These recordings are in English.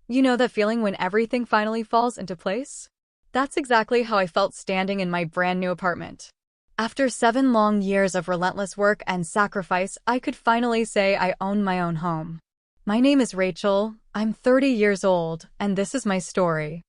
You know that feeling when everything finally falls into place? That's exactly how I felt standing in my brand new apartment. After 7 long years of relentless work and sacrifice, I could finally say I own my own home. My name is Rachel, I'm 30 years old, and this is my story.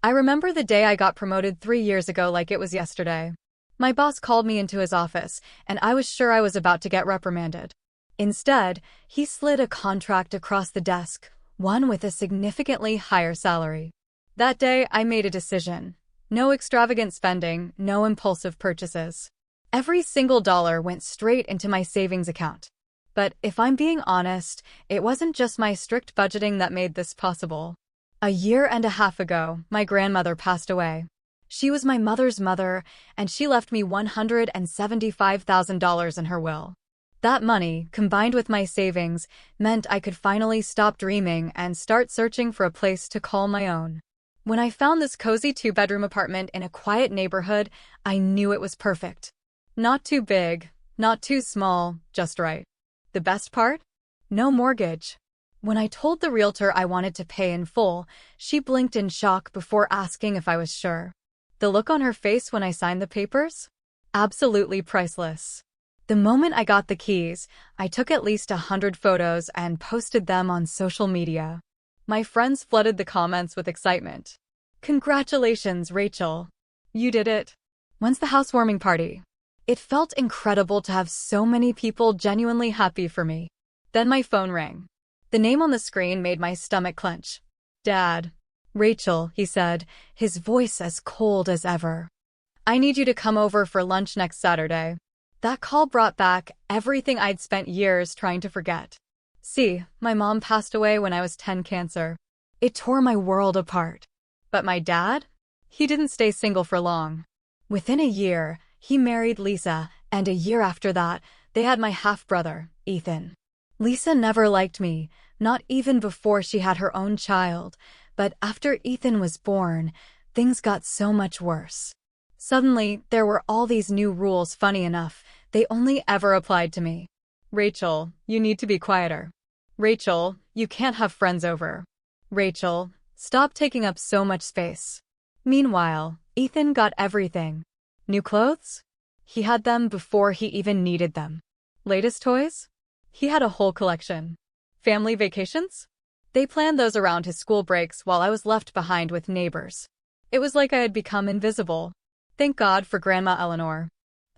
I remember the day I got promoted 3 years ago like it was yesterday. My boss called me into his office, and I was sure I was about to get reprimanded. Instead, he slid a contract across the desk, one with a significantly higher salary. That day, I made a decision. No extravagant spending, no impulsive purchases. Every single dollar went straight into my savings account. But if I'm being honest, it wasn't just my strict budgeting that made this possible. A year and a half ago, my grandmother passed away. She was my mother's mother, and she left me $175,000 in her will. That money, combined with my savings, meant I could finally stop dreaming and start searching for a place to call my own. When I found this cozy 2-bedroom apartment in a quiet neighborhood, I knew it was perfect. Not too big, not too small, just right. The best part? No mortgage. When I told the realtor I wanted to pay in full, she blinked in shock before asking if I was sure. The look on her face when I signed the papers? Absolutely priceless. The moment I got the keys, I took at least 100 photos and posted them on social media. My friends flooded the comments with excitement. Congratulations, Rachel. You did it. When's the housewarming party? It felt incredible to have so many people genuinely happy for me. Then my phone rang. The name on the screen made my stomach clench. Dad. Rachel, he said, his voice as cold as ever. I need you to come over for lunch next Saturday. That call brought back everything I'd spent years trying to forget. See, my mom passed away when I was 10 cancer. It tore my world apart. But my dad? He didn't stay single for long. Within a year, he married Lisa, and a year after that, they had my half-brother, Ethan. Lisa never liked me, not even before she had her own child, but after Ethan was born, things got so much worse. Suddenly, there were all these new rules. Funny enough, they only ever applied to me. Rachel, you need to be quieter. Rachel, you can't have friends over. Rachel, stop taking up so much space. Meanwhile, Ethan got everything. New clothes? He had them before he even needed them. Latest toys? He had a whole collection. Family vacations? They planned those around his school breaks while I was left behind with neighbors. It was like I had become invisible. Thank God for Grandma Eleanor.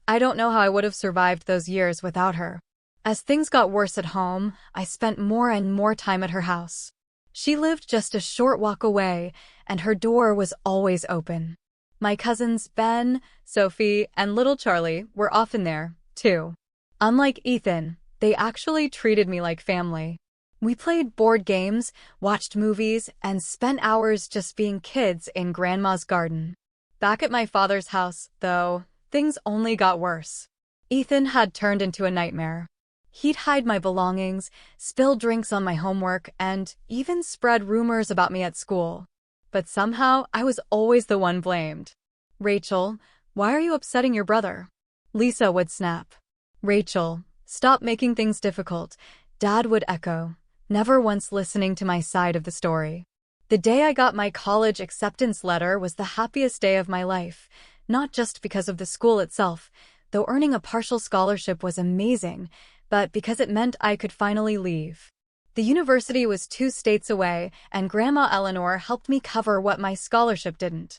I don't know how I would have survived those years without her. As things got worse at home, I spent more and more time at her house. She lived just a short walk away, and her door was always open. My cousins Ben, Sophie, and little Charlie were often there, too. Unlike Ethan, they actually treated me like family. We played board games, watched movies, and spent hours just being kids in Grandma's garden. Back at my father's house, though, things only got worse. Ethan had turned into a nightmare. He'd hide my belongings, spill drinks on my homework, and even spread rumors about me at school. But somehow, I was always the one blamed. Rachel, why are you upsetting your brother? Lisa would snap. Rachel, stop making things difficult, Dad would echo, never once listening to my side of the story. The day I got my college acceptance letter was the happiest day of my life, not just because of the school itself, though earning a partial scholarship was amazing, but because it meant I could finally leave. The university was 2 states away, and Grandma Eleanor helped me cover what my scholarship didn't.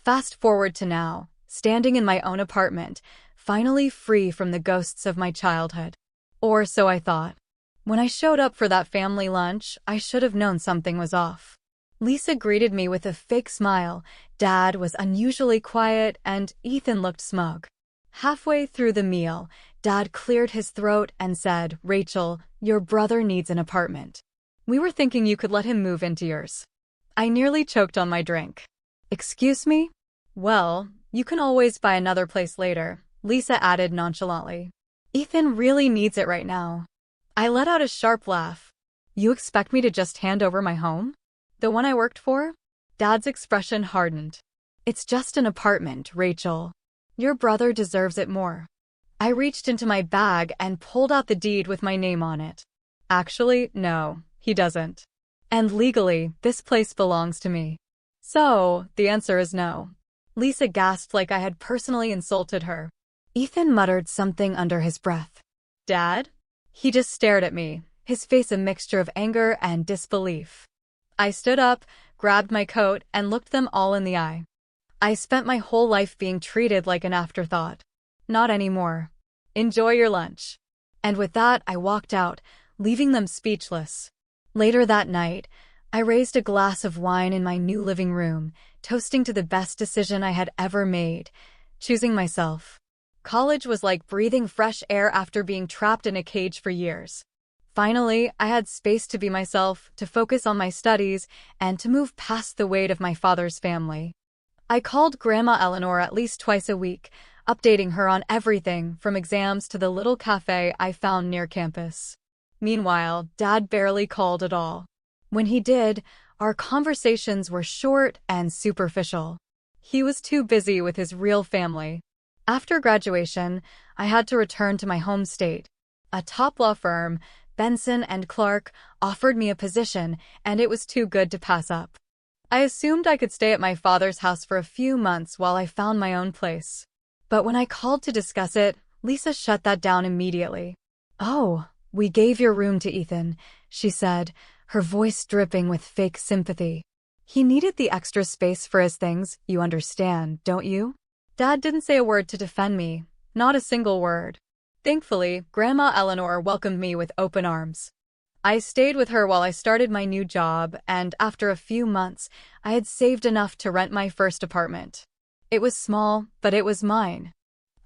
Fast forward to now, standing in my own apartment, finally free from the ghosts of my childhood. Or so I thought. When I showed up for that family lunch, I should have known something was off. Lisa greeted me with a fake smile, Dad was unusually quiet, and Ethan looked smug. Halfway through the meal, Dad cleared his throat and said, Rachel, your brother needs an apartment. We were thinking you could let him move into yours. I nearly choked on my drink. Excuse me? Well, you can always buy another place later, Lisa added nonchalantly. Ethan really needs it right now. I let out a sharp laugh. You expect me to just hand over my home? The one I worked for? Dad's expression hardened. It's just an apartment, Rachel. Your brother deserves it more. I reached into my bag and pulled out the deed with my name on it. Actually, no, he doesn't. And legally, this place belongs to me. So, the answer is no. Lisa gasped like I had personally insulted her. Ethan muttered something under his breath. Dad? He just stared at me, his face a mixture of anger and disbelief. I stood up, grabbed my coat, and looked them all in the eye. I spent my whole life being treated like an afterthought. Not anymore. Enjoy your lunch. And with that, I walked out, leaving them speechless. Later that night, I raised a glass of wine in my new living room, toasting to the best decision I had ever made, choosing myself. College was like breathing fresh air after being trapped in a cage for years. Finally, I had space to be myself, to focus on my studies, and to move past the weight of my father's family. I called Grandma Eleanor at least twice a week, updating her on everything from exams to the little cafe I found near campus. Meanwhile, Dad barely called at all. When he did, our conversations were short and superficial. He was too busy with his real family. After graduation, I had to return to my home state. A top law firm, Benson and Clark, offered me a position, and it was too good to pass up. I assumed I could stay at my father's house for a few months while I found my own place. But when I called to discuss it, Lisa shut that down immediately. "Oh, we gave your room to Ethan," she said, her voice dripping with fake sympathy. "He needed the extra space for his things, you understand, don't you?" Dad didn't say a word to defend me, not a single word. Thankfully, Grandma Eleanor welcomed me with open arms. I stayed with her while I started my new job, and after a few months, I had saved enough to rent my first apartment. It was small, but it was mine.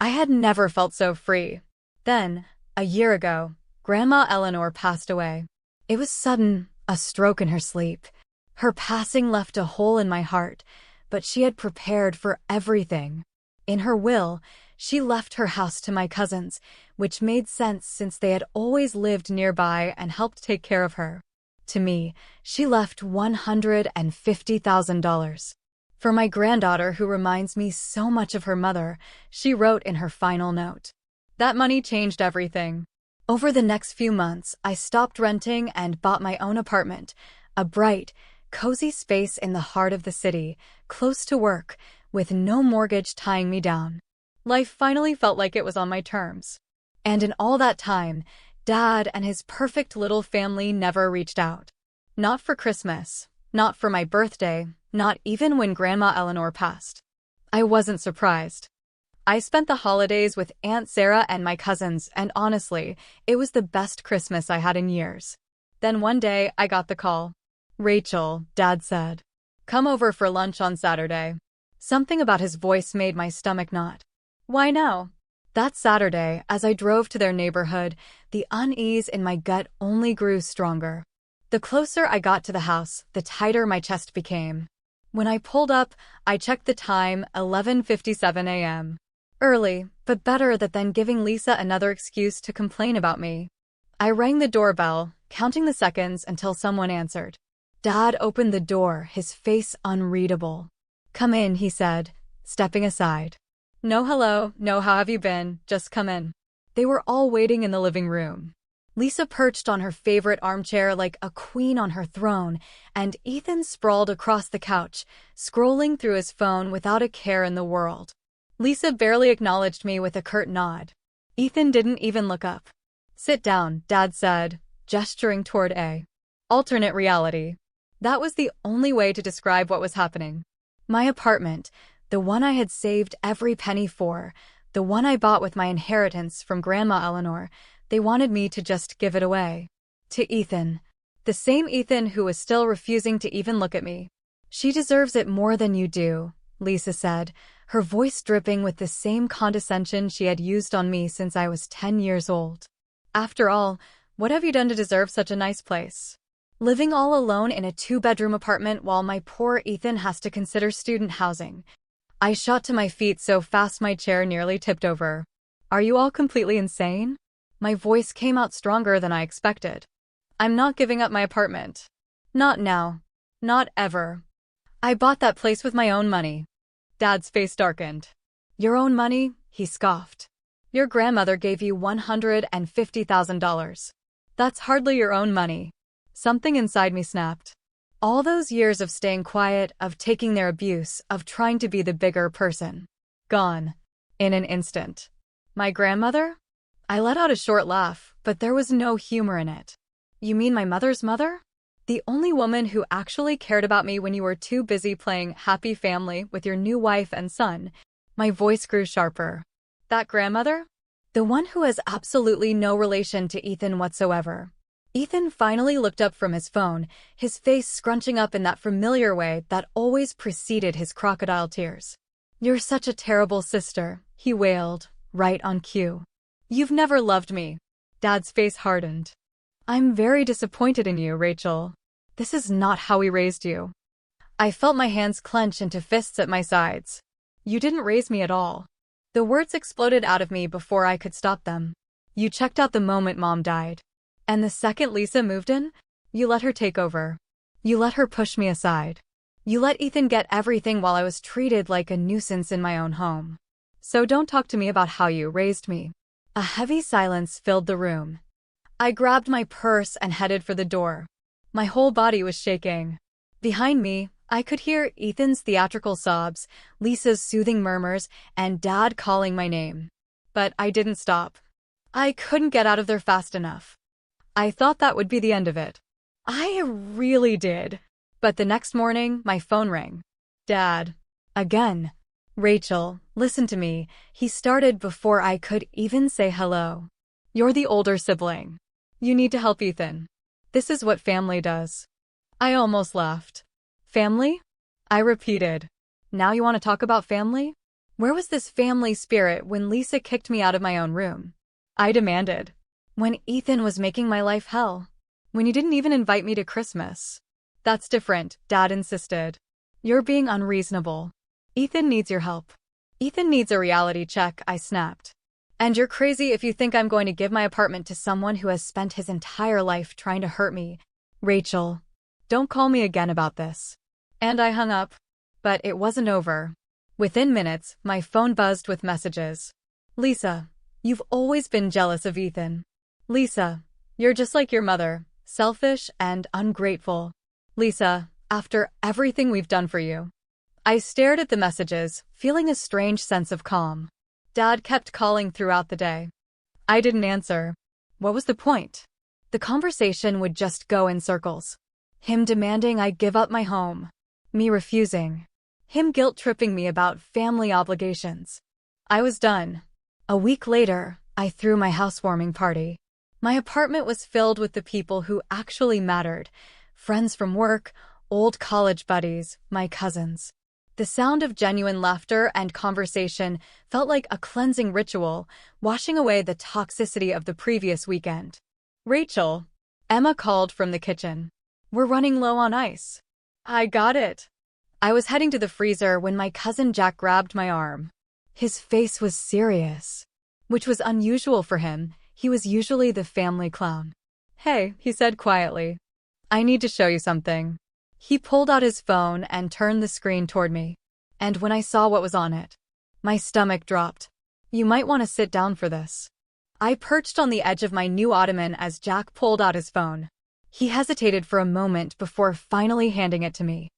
I had never felt so free. Then, a year ago, Grandma Eleanor passed away. It was sudden, a stroke in her sleep. Her passing left a hole in my heart, but she had prepared for everything. In her will, she left her house to my cousins, which made sense since they had always lived nearby and helped take care of her. To me, she left $150,000. For my granddaughter, who reminds me so much of her mother, she wrote in her final note. That money changed everything. Over the next few months, I stopped renting and bought my own apartment, a bright, cozy space in the heart of the city, close to work, with no mortgage tying me down. Life finally felt like it was on my terms. And in all that time, Dad and his perfect little family never reached out. Not for Christmas, not for my birthday, not even when Grandma Eleanor passed. I wasn't surprised. I spent the holidays with Aunt Sarah and my cousins, and honestly, it was the best Christmas I had in years. Then one day, I got the call. "Rachel," Dad said. "Come over for lunch on Saturday." Something about his voice made my stomach knot. Why now? That Saturday, as I drove to their neighborhood, the unease in my gut only grew stronger. The closer I got to the house, the tighter my chest became. When I pulled up, I checked the time, 11:57 a.m. Early, but better than giving Lisa another excuse to complain about me. I rang the doorbell, counting the seconds until someone answered. Dad opened the door, his face unreadable. "Come in," he said, stepping aside. "No hello, no how have you been, just come in." They were all waiting in the living room. Lisa perched on her favorite armchair like a queen on her throne, and Ethan sprawled across the couch, scrolling through his phone without a care in the world. Lisa barely acknowledged me with a curt nod. Ethan didn't even look up. "Sit down," Dad said, gesturing toward a alternate reality. That was the only way to describe what was happening. My apartment, the one I had saved every penny for, the one I bought with my inheritance from Grandma Eleanor, they wanted me to just give it away. To Ethan. The same Ethan who was still refusing to even look at me. "She deserves it more than you do," Lisa said, her voice dripping with the same condescension she had used on me since I was 10 years old. "After all, what have you done to deserve such a nice place? Living all alone in a 2-bedroom apartment while my poor Ethan has to consider student housing." I shot to my feet so fast my chair nearly tipped over. "Are you all completely insane?" My voice came out stronger than I expected. "I'm not giving up my apartment. Not now. Not ever. I bought that place with my own money." Dad's face darkened. "Your own money?" he scoffed. "Your grandmother gave you $150,000. That's hardly your own money." Something inside me snapped. All those years of staying quiet, of taking their abuse, of trying to be the bigger person. Gone. In an instant. My grandmother? I let out a short laugh, but there was no humor in it. You mean my mother's mother? The only woman who actually cared about me when you were too busy playing happy family with your new wife and son. My voice grew sharper. That grandmother? The one who has absolutely no relation to Ethan whatsoever. Ethan finally looked up from his phone, his face scrunching up in that familiar way that always preceded his crocodile tears. You're such a terrible sister, he wailed, right on cue. You've never loved me. Dad's face hardened. I'm very disappointed in you, Rachel. This is not how we raised you. I felt my hands clench into fists at my sides. You didn't raise me at all. The words exploded out of me before I could stop them. You checked out the moment Mom died. And the second Lisa moved in, you let her take over. You let her push me aside. You let Ethan get everything while I was treated like a nuisance in my own home. So don't talk to me about how you raised me. A heavy silence filled the room. I grabbed my purse and headed for the door. My whole body was shaking. Behind me, I could hear Ethan's theatrical sobs, Lisa's soothing murmurs, and Dad calling my name. But I didn't stop. I couldn't get out of there fast enough. I thought that would be the end of it. I really did. But the next morning, my phone rang. Dad. Again. Rachel, listen to me, he started before I could even say hello. You're the older sibling. You need to help Ethan. This is what family does. I almost laughed. Family? I repeated. Now you want to talk about family? Where was this family spirit when Lisa kicked me out of my own room? I demanded. When Ethan was making my life hell. When you didn't even invite me to Christmas. That's different, Dad insisted. You're being unreasonable. Ethan needs your help. Ethan needs a reality check, I snapped. And you're crazy if you think I'm going to give my apartment to someone who has spent his entire life trying to hurt me. Rachel, don't call me again about this. And I hung up. But it wasn't over. Within minutes, my phone buzzed with messages. Lisa, you've always been jealous of Ethan. Lisa, you're just like your mother, selfish and ungrateful. Lisa, after everything we've done for you. I stared at the messages, feeling a strange sense of calm. Dad kept calling throughout the day. I didn't answer. What was the point? The conversation would just go in circles. Him demanding I give up my home. Me refusing. Him guilt-tripping me about family obligations. I was done. A week later, I threw my housewarming party. My apartment was filled with the people who actually mattered. Friends from work, old college buddies, my cousins. The sound of genuine laughter and conversation felt like a cleansing ritual, washing away the toxicity of the previous weekend. Rachel, Emma called from the kitchen. We're running low on ice. I got it. I was heading to the freezer when my cousin Jack grabbed my arm. His face was serious, which was unusual for him. He was usually the family clown. Hey, he said quietly. I need to show you something. He pulled out his phone and turned the screen toward me. And when I saw what was on it, my stomach dropped. You might want to sit down for this. I perched on the edge of my new ottoman as Jack pulled out his phone. He hesitated for a moment before finally handing it to me.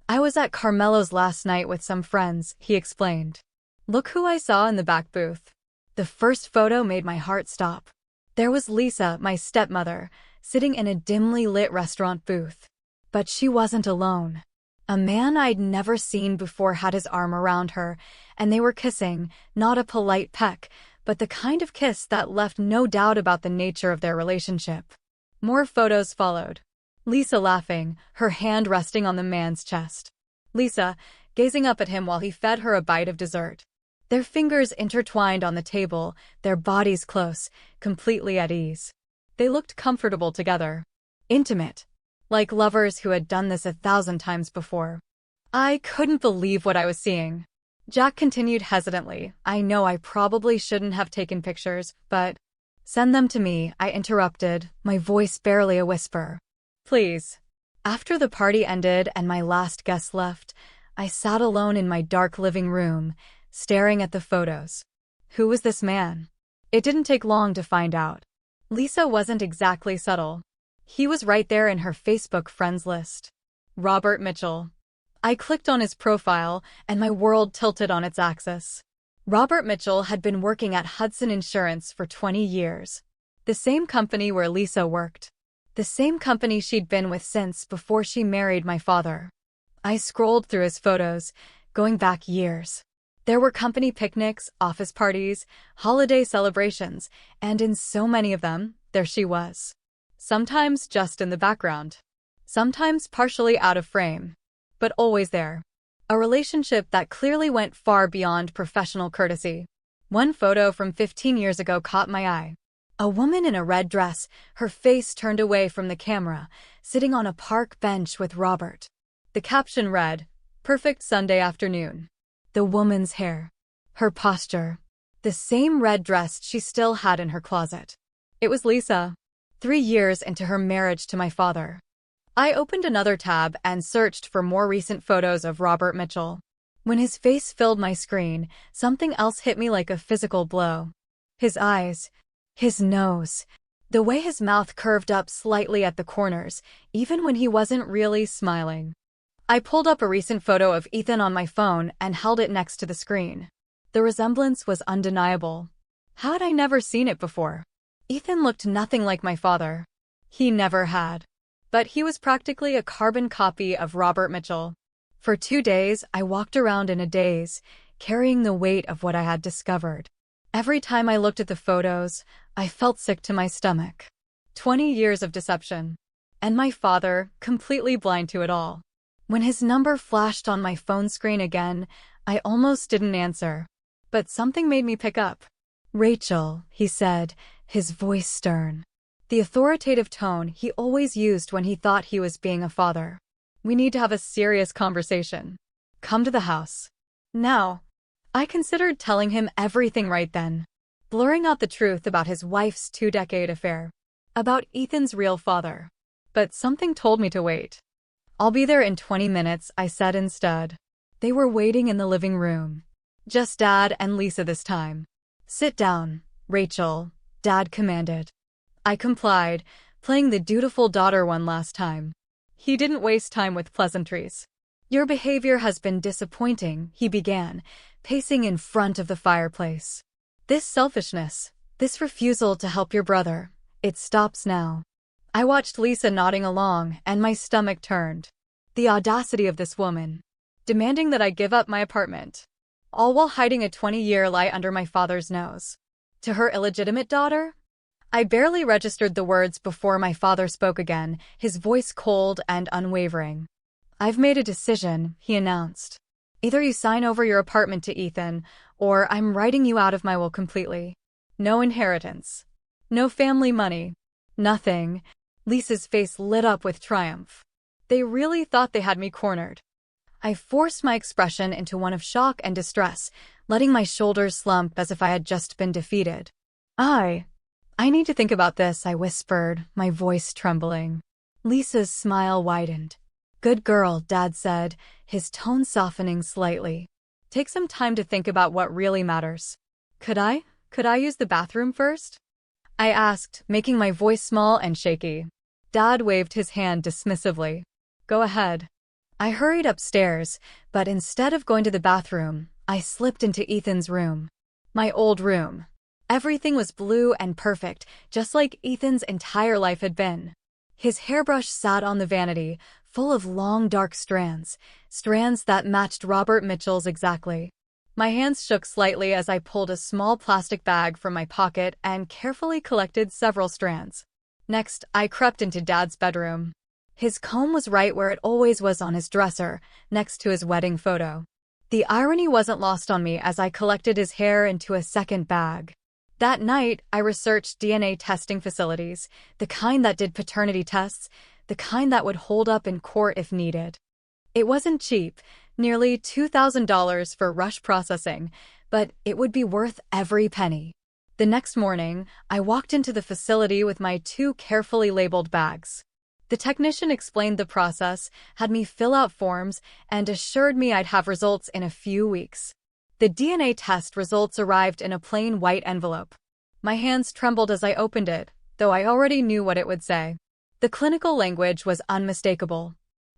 I was at Carmelo's last night with some friends, he explained. Look who I saw in the back booth. The first photo made my heart stop. There was Lisa, my stepmother, sitting in a dimly lit restaurant booth. But she wasn't alone. A man I'd never seen before had his arm around her, and they were kissing, not a polite peck, but the kind of kiss that left no doubt about the nature of their relationship. More photos followed. Lisa laughing, her hand resting on the man's chest. Lisa, gazing up at him while he fed her a bite of dessert. Their fingers intertwined on the table, their bodies close, completely at ease. They looked comfortable together. Intimate. Like lovers who had done this 1,000 times before. I couldn't believe what I was seeing. Jack continued hesitantly. I know I probably shouldn't have taken pictures, but... Send them to me, I interrupted, my voice barely a whisper. Please. After the party ended and my last guest left, I sat alone in my dark living room, staring at the photos. Who was this man? It didn't take long to find out. Lisa wasn't exactly subtle. He was right there in her Facebook friends list. Robert Mitchell. I clicked on his profile, and my world tilted on its axis. Robert Mitchell had been working at Hudson Insurance for 20 years. The same company where Lisa worked. The same company she'd been with since before she married my father. I scrolled through his photos, going back years. There were company picnics, office parties, holiday celebrations, and in so many of them, there she was. Sometimes just in the background. Sometimes partially out of frame. But always there. A relationship that clearly went far beyond professional courtesy. One photo from 15 years ago caught my eye. A woman in a red dress, her face turned away from the camera, sitting on a park bench with Robert. The caption read, "Perfect Sunday afternoon." The woman's hair. Her posture. The same red dress she still had in her closet. It was Lisa. 3 years into her marriage to my father. I opened another tab and searched for more recent photos of Robert Mitchell. When his face filled my screen, something else hit me like a physical blow. His eyes. His nose. The way his mouth curved up slightly at the corners, even when he wasn't really smiling. I pulled up a recent photo of Ethan on my phone and held it next to the screen. The resemblance was undeniable. How had I never seen it before? Ethan looked nothing like my father. He never had. But he was practically a carbon copy of Robert Mitchell. For 2 days, I walked around in a daze, carrying the weight of what I had discovered. Every time I looked at the photos, I felt sick to my stomach. 20 years of deception. And my father, completely blind to it all. When his number flashed on my phone screen again, I almost didn't answer. But something made me pick up. "Rachel," he said, his voice stern. The authoritative tone he always used when he thought he was being a father. "We need to have a serious conversation. Come to the house. Now." I considered telling him everything right then. Blurring out the truth about his wife's 2-decade affair. About Ethan's real father. But something told me to wait. "I'll be there in 20 minutes, I said instead. They were waiting in the living room. Just Dad and Lisa this time. "Sit down, Rachel," Dad commanded. I complied, playing the dutiful daughter one last time. He didn't waste time with pleasantries. "Your behavior has been disappointing," he began, pacing in front of the fireplace. "This selfishness, this refusal to help your brother, it stops now." I watched Lisa nodding along, and my stomach turned. The audacity of this woman. Demanding that I give up my apartment. All while hiding a 20-year lie under my father's nose. To her illegitimate daughter? I barely registered the words before my father spoke again, his voice cold and unwavering. "I've made a decision," he announced. "Either you sign over your apartment to Ethan, or I'm writing you out of my will completely. No inheritance. No family money. Nothing." Lisa's face lit up with triumph. They really thought they had me cornered. I forced my expression into one of shock and distress, letting my shoulders slump as if I had just been defeated. I need to think about this," I whispered, my voice trembling. Lisa's smile widened. "Good girl," Dad said, his tone softening slightly. "Take some time to think about what really matters." Could I use the bathroom first?" I asked, making my voice small and shaky. Dad waved his hand dismissively. "Go ahead." I hurried upstairs, but instead of going to the bathroom, I slipped into Ethan's room. My old room. Everything was blue and perfect, just like Ethan's entire life had been. His hairbrush sat on the vanity, full of long dark strands that matched Robert Mitchell's exactly. My hands shook slightly as I pulled a small plastic bag from my pocket and carefully collected several strands. Next, I crept into Dad's bedroom. His comb was right where it always was on his dresser, next to his wedding photo. The irony wasn't lost on me as I collected his hair into a second bag. That night, I researched DNA testing facilities, the kind that did paternity tests, the kind that would hold up in court if needed. It wasn't cheap, nearly $2,000 for rush processing, but it would be worth every penny. The next morning, I walked into the facility with my 2 carefully labeled bags. The technician explained the process, had me fill out forms, and assured me I'd have results in a few weeks. The DNA test results arrived in a plain white envelope. My hands trembled as I opened it, though I already knew what it would say. The clinical language was unmistakable.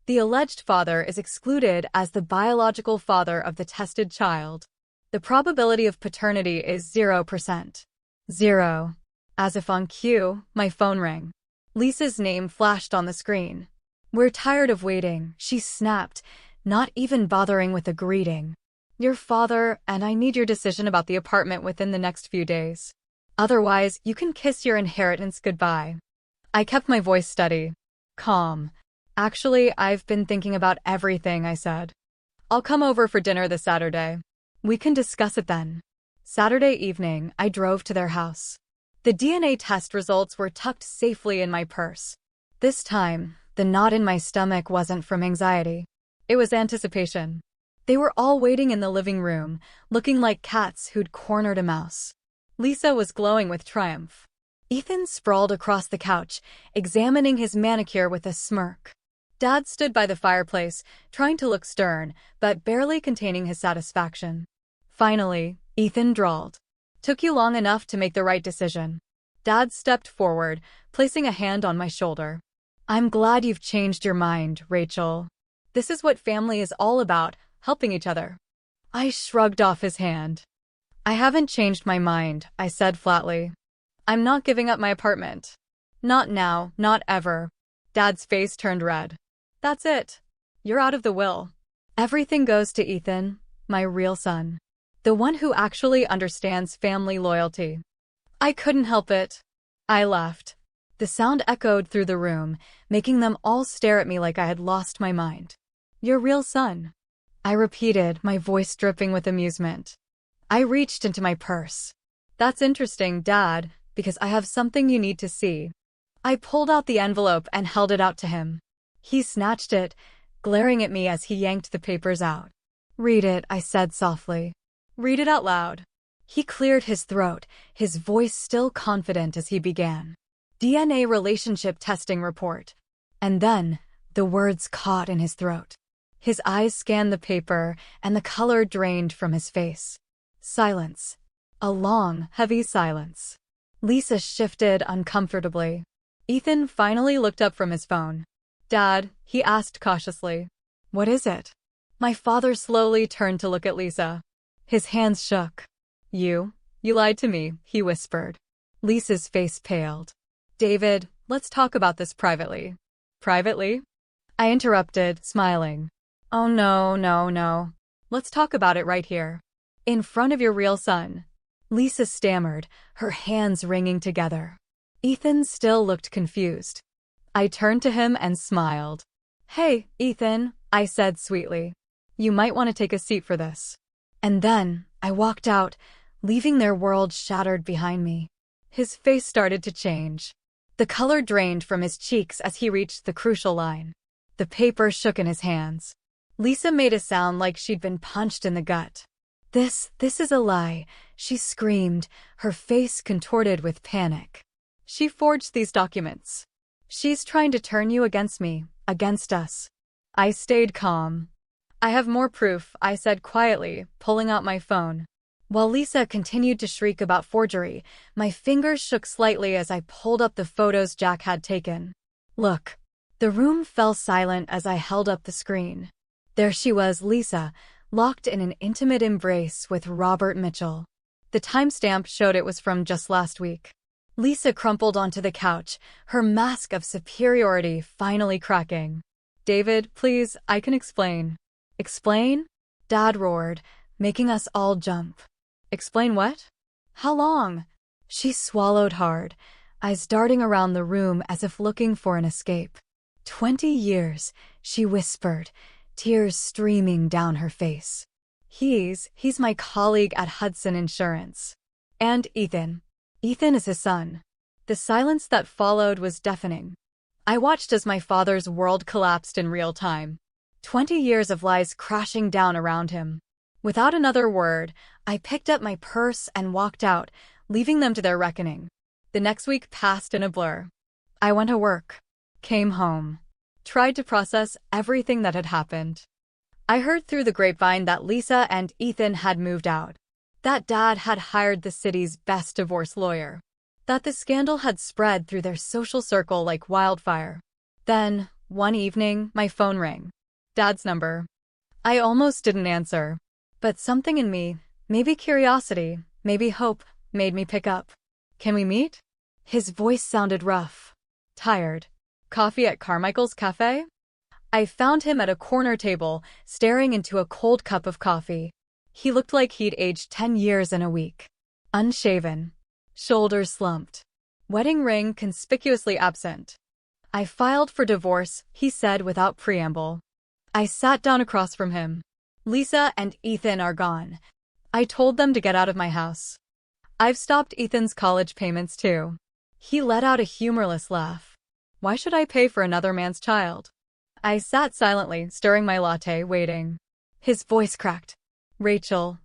The alleged father is excluded as the biological father of the tested child. The probability of paternity is 0%. 0. As if on cue, my phone rang. Lisa's name flashed on the screen. "We're tired of waiting," she snapped, not even bothering with a greeting. "Your father, and I need your decision about the apartment within the next few days. Otherwise, you can kiss your inheritance goodbye." I kept my voice steady. Calm. "Actually, I've been thinking about everything," I said. "I'll come over for dinner this Saturday. We can discuss it then." Saturday evening, I drove to their house. The DNA test results were tucked safely in my purse. This time, the knot in my stomach wasn't from anxiety. It was anticipation. They were all waiting in the living room, looking like cats who'd cornered a mouse. Lisa was glowing with triumph. Ethan sprawled across the couch, examining his manicure with a smirk. Dad stood by the fireplace, trying to look stern, but barely containing his satisfaction. Finally, Ethan drawled. "Took you long enough to make the right decision." Dad stepped forward, placing a hand on my shoulder. "I'm glad you've changed your mind, Rachel. This is what family is all about, helping each other." I shrugged off his hand. "I haven't changed my mind," I said flatly. "I'm not giving up my apartment. Not now, not ever." Dad's face turned red. "That's it. You're out of the will. Everything goes to Ethan, my real son. The one who actually understands family loyalty." I couldn't help it. I laughed. The sound echoed through the room, making them all stare at me like I had lost my mind. "Your real son," I repeated, my voice dripping with amusement. I reached into my purse. "That's interesting, Dad, because I have something you need to see." I pulled out the envelope and held it out to him. He snatched it, glaring at me as he yanked the papers out. "Read it," I said softly. "Read it out loud." He cleared his throat, his voice still confident as he began. "DNA relationship testing report." And then, the words caught in his throat. His eyes scanned the paper, and the color drained from his face. Silence. A long, heavy silence. Lisa shifted uncomfortably. Ethan finally looked up from his phone. "Dad," he asked cautiously. "What is it?" My father slowly turned to look at Lisa. His hands shook. You lied to me," he whispered. Lisa's face paled. "David, let's talk about this privately." "Privately?" I interrupted, smiling. "Oh no, no, no. Let's talk about it right here. In front of your real son." Lisa stammered, her hands wringing together. Ethan still looked confused. I turned to him and smiled. "Hey, Ethan," I said sweetly. "You might want to take a seat for this." And then, I walked out, leaving their world shattered behind me. His face started to change. The color drained from his cheeks as he reached the crucial line. The paper shook in his hands. Lisa made a sound like she'd been punched in the gut. This is a lie," she screamed, her face contorted with panic. "She forged these documents. She's trying to turn you against me, against us." I stayed calm. "I have more proof," I said quietly, pulling out my phone. While Lisa continued to shriek about forgery, my fingers shook slightly as I pulled up the photos Jack had taken. "Look." The room fell silent as I held up the screen. There she was, Lisa, locked in an intimate embrace with Robert Mitchell. The timestamp showed it was from just last week. Lisa crumpled onto the couch, her mask of superiority finally cracking. "David, please, I can explain." "Explain?" Dad roared, making us all jump. "Explain what? How long?" She swallowed hard, eyes darting around the room as if looking for an escape. 20 years, she whispered, tears streaming down her face. He's my colleague at Hudson Insurance. And Ethan. Ethan is his son." The silence that followed was deafening. I watched as my father's world collapsed in real time. 20 years of lies crashing down around him. Without another word, I picked up my purse and walked out, leaving them to their reckoning. The next week passed in a blur. I went to work, came home, tried to process everything that had happened. I heard through the grapevine that Lisa and Ethan had moved out, that Dad had hired the city's best divorce lawyer, that the scandal had spread through their social circle like wildfire. Then, One evening, my phone rang. Dad's number. I almost didn't answer. But something in me, maybe curiosity, maybe hope, made me pick up. Can we meet? His voice sounded rough. Tired. Coffee at Carmichael's Cafe? I found him at a corner table, staring into a cold cup of coffee. He looked like he'd aged 10 years in a week. Unshaven. Shoulders slumped. Wedding ring conspicuously absent. I filed for divorce, he said without preamble. I sat down across from him. Lisa and Ethan are gone. I told them to get out of my house. I've stopped Ethan's college payments too. He let out a humorless laugh. Why should I pay for another man's child? I sat silently, stirring my latte, waiting. His voice cracked. Rachel,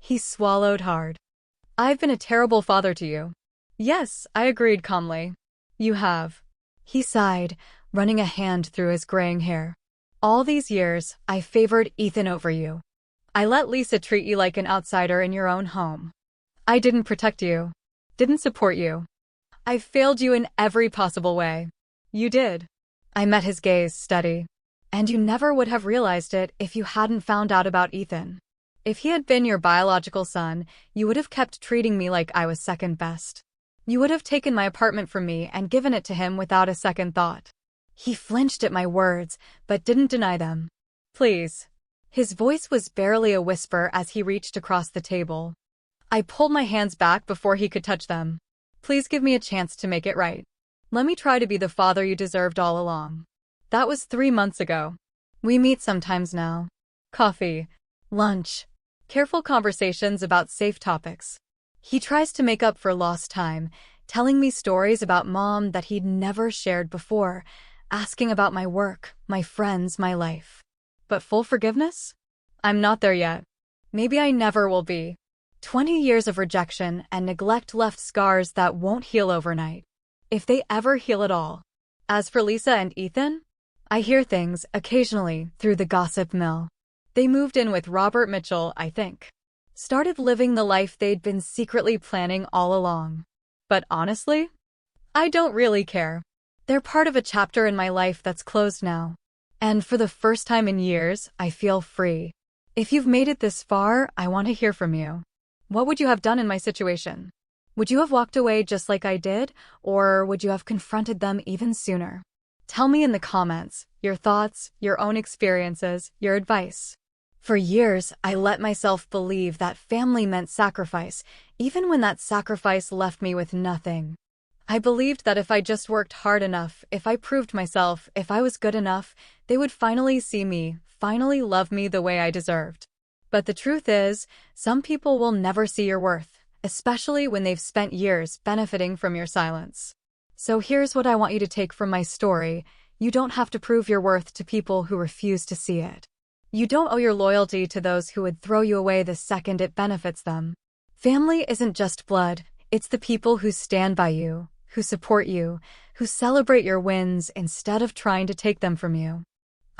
he swallowed hard. I've been a terrible father to you. Yes, I agreed calmly. You have. He sighed, running a hand through his graying hair. All these years, I favored Ethan over you. I let Lisa treat you like an outsider in your own home. I didn't protect you. Didn't support you. I failed you in every possible way. You did. I met his gaze, steady. And you never would have realized it if you hadn't found out about Ethan. If he had been your biological son, you would have kept treating me like I was second best. You would have taken my apartment from me and given it to him without a second thought. He flinched at my words, but didn't deny them. Please. His voice was barely a whisper as he reached across the table. I pulled my hands back before he could touch them. Please give me a chance to make it right. Let me try to be the father you deserved all along. That was 3 months ago. We meet sometimes now. Coffee. Lunch. Careful conversations about safe topics. He tries to make up for lost time, telling me stories about Mom that he'd never shared before, asking about my work, my friends, my life. But full forgiveness? I'm not there yet. Maybe I never will be. 20 years of rejection and neglect left scars that won't heal overnight. If they ever heal at all. As for Lisa and Ethan, I hear things, occasionally, through the gossip mill. They moved in with Robert Mitchell, I think. Started living the life they'd been secretly planning all along. But honestly, I don't really care. They're part of a chapter in my life that's closed now. And for the first time in years, I feel free. If you've made it this far, I want to hear from you. What would you have done in my situation? Would you have walked away just like I did, or would you have confronted them even sooner? Tell me in the comments, your thoughts, your own experiences, your advice. For years, I let myself believe that family meant sacrifice, even when that sacrifice left me with nothing. I believed that if I just worked hard enough, if I proved myself, if I was good enough, they would finally see me, finally love me the way I deserved. But the truth is, some people will never see your worth, especially when they've spent years benefiting from your silence. So here's what I want you to take from my story. You don't have to prove your worth to people who refuse to see it. You don't owe your loyalty to those who would throw you away the second it benefits them. Family isn't just blood, it's the people who stand by you, who support you, who celebrate your wins instead of trying to take them from you.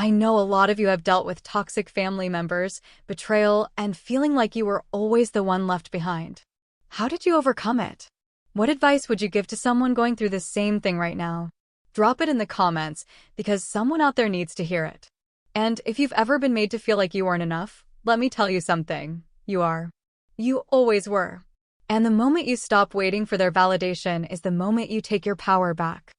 I know a lot of you have dealt with toxic family members, betrayal, and feeling like you were always the one left behind. How did you overcome it? What advice would you give to someone going through the same thing right now? Drop it in the comments, because someone out there needs to hear it. And if you've ever been made to feel like you weren't enough, let me tell you something. You are. You always were. And the moment you stop waiting for their validation is the moment you take your power back.